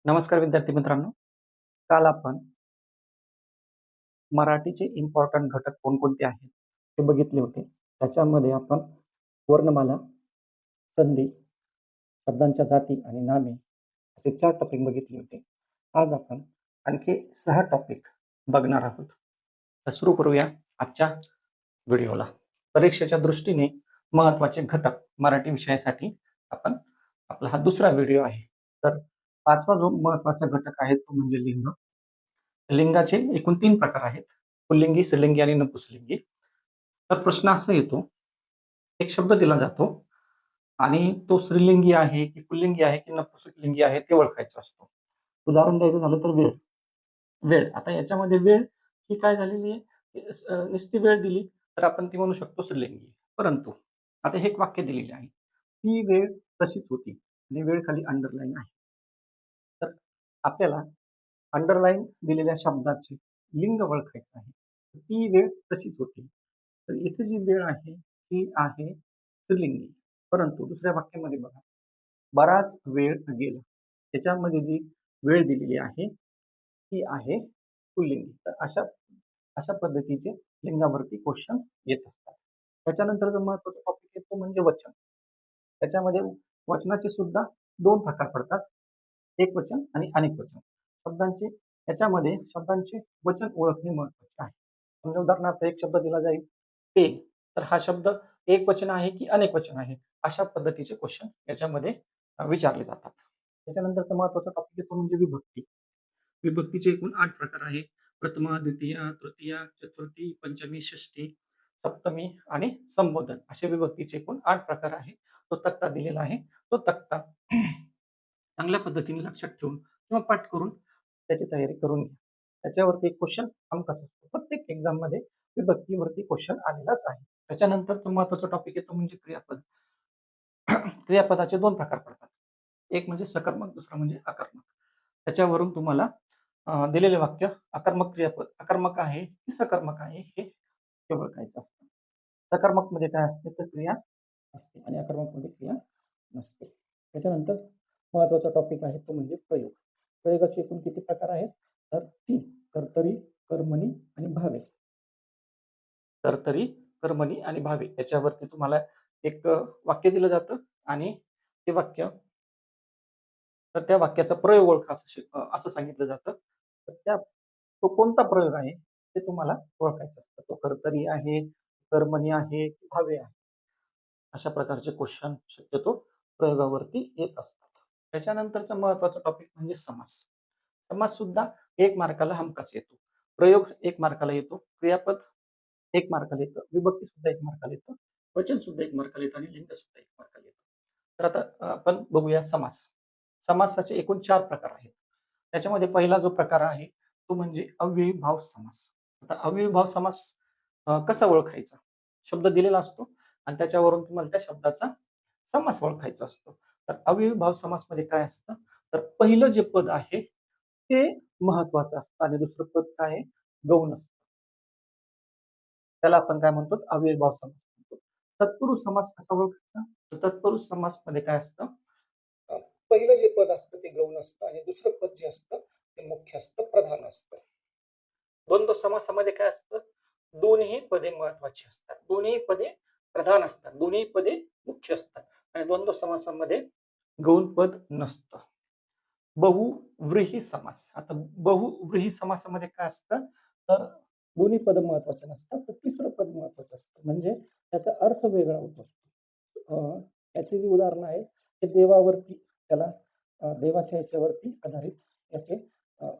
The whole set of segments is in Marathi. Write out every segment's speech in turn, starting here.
नमस्कार विद्यार्थी मित्रांनो. काल आपण मराठीचे इम्पॉर्टंट घटक कोणकोणते आहेत ते बघितले होते. त्याच्यामध्ये आपण वर्णमाला, संधी, शब्दांच्या जाती आणि नामे असे 4 टॉपिक बघितले होते. आज आपण आणखी 6 टॉपिक बघणार आहोत. तर सुरू करूया आजच्या व्हिडिओला. परीक्षेच्या दृष्टीने महत्त्वाचे घटक मराठी विषयासाठी आपण आपला हा दुसरा व्हिडिओ आहे. तर 5वा जो महत्त्वाचा घटक आहे तो म्हणजे लिंग. लिंगाचे एकूण 3 प्रकार आहेत. पुल्लिंगी, स्त्रीलिंगी आणि नपुंसकलिंगी. तर प्रश्न असा येतो, एक शब्द दिला जातो आणि तो स्त्रीलिंगी आहे की पुल्लिंगी आहे की नपुंसकलिंगी आहे ते ओळखायचं असतं. उदाहरण द्यायचं झालं तर वेळ. वेळ. आता याच्यामध्ये वेळ ही काय झालेली आहे, नुसती वेळ दिली तर आपण ती म्हणू शकतो स्त्रीलिंगी. परंतु आता हे एक वाक्य दिलेले आहे. ती वेळ तशीच होती आणि वेळ खाली अंडरलाईन आहे. तर आपल्याला अंडरलाईन दिलेल्या शब्दाचे लिंग ओळखायचं आहे. ती वेळ तशीच होती. तर इथे जी वेळ आहे ती आहे स्त्रीलिंगी. परंतु दुसऱ्या वाक्यामध्ये बघा, बराच वेळ गेला. त्याच्यामध्ये जी वेळ दिलेली आहे ती आहे पुल्लिंगी. तर अशा अशा पद्धतीचे लिंगावरती क्वेश्चन येत असतात. त्याच्यानंतरचा महत्त्वाचा टॉपिक येतो म्हणजे वचन. त्याच्यामध्ये वचनाचे सुद्धा 2 प्रकार पडतात. एकवचन आणि अनेक वचन. याच्यामध्ये शब्दांचे वचन ओळखणे महत्त्वाचे आहे. समजा उदाहरणार्थ एक शब्द दिला जाईल ते, तर हा शब्द एकवचन आहे की अनेक वचन आहे, अशा पद्धतीचे क्वेश्चन याच्यामध्ये विचारले जातात. त्याच्यानंतरचा महत्त्वाचा टॉपिक येतो म्हणजे विभक्ती. विभक्तीचे एकूण 8 प्रकार आहेत. प्रथमा, द्वितीया, तृतीया, चतुर्थी, पंचमी, षष्ठी, सप्तमी आणि संबोधन असे विभक्तीचे एकूण 8 प्रकार आहेत. तो तक्ता दिलेला आहे. तो तक्ता चांगल्या पद्धतीने लक्षात ठेवून किंवा पाठ करून त्याची तयारी करून घ्या. त्याच्यावरती एक क्वेश्चन हमखास असतो. प्रत्येक एक्झाममध्ये विभक्तीवरती क्वेश्चन आलेलाच आहे. त्याच्यानंतरचा महत्त्वाचा टॉपिक येतो म्हणजे क्रियापद. क्रियापदाचे 2 प्रकार पडतात. एक म्हणजे सकर्मक, दुसरा म्हणजे अकर्मक. त्याच्यावरून तुम्हाला दिलेले वाक्य अकर्मक क्रियापद अकर्मक आहे की सकर्मक आहे हे ओळखायचं असतं. सकर्मकमध्ये काय असते तर क्रिया असते आणि अकर्मकमध्ये क्रिया नसते. त्याच्यानंतर महत्त्वाचा टॉपिक आहे तो म्हणजे प्रयोग. प्रयोगाचे एकूण किती प्रकार आहेत तर 3. कर्तरी, कर्मणी आणि भावे. कर्तरी, कर्मणी आणि भावे याच्यावरती तुम्हाला एक वाक्य दिलं जातं आणि ते वाक्य तर त्या वाक्याचा प्रयोग ओळखा असं सांगितलं जातं. तर तो कोणता प्रयोग आहे ते तुम्हाला ओळखायचं असतं. तो कर्तरी आहे, कर्मणी आहे की भावे आहे. अशा प्रकारचे क्वेश्चन शक्यतो प्रयोगावरती येत असतात. त्याच्यानंतरचा महत्त्वाचा टॉपिक म्हणजे समास. समास सुद्धा 1 मार्काला हमखास येतो. प्रयोग 1 मार्काला येतो. क्रियापद 1 मार्काला येतं. विभक्ती सुद्धा 1 मार्काला येतं. वचन सुद्धा 1 मार्काला येतं आणि लिंग सुद्धा 1 मार्काला येतं. तर आता आपण बघूया समास. समासाचे एकूण 4 प्रकार आहेत. त्याच्यामध्ये पहिला जो प्रकार आहे तो म्हणजे अव्ययीभाव समास. आता अव्ययीभाव समास कसा ओळखायचा? शब्द दिलेला असतो आणि त्याच्यावरून तुम्हाला त्या शब्दाचा समास ओळखायचा असतो. तर अव्ययीभाव समासमध्ये काय असतं? तर पहिलं जे पद आहे ते महत्त्वाचं असतं आणि दुसरं पद काय आहे? गौण असतं. त्याला आपण काय म्हणतो? अव्ययीभाव समास म्हणतो. तत्पुरुष समास कसा ओळखायचा? तर तत्पुरुष समासमध्ये काय असतं? अ, पहिलं जे पद असतं ते गौण असतं आणि दुसरं पद जे असतं ते मुख्य असतं, प्रधान असतं. द्वंद्व समासामध्ये काय असतं? दोन्ही पदे महत्वाची असतात. दोन्ही पदे प्रधान असतात. दोन्ही पदे मुख्य असतात आणि द्वंद्व समासामध्ये गौण पद नसतं. बहुव्रीही समास. आता बहुव्रीही समासामध्ये काय असतं? तर दोन्ही पद महत्वाचे नसतात, तर तिसरं पद महत्वाचं असतं. म्हणजे त्याचा अर्थ वेगळा होत असतो. याची जी उदाहरणं आहेत ते देवावरती त्याला देवाच्या याच्यावरती आधारित याचे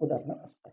उदाहरणं असतात.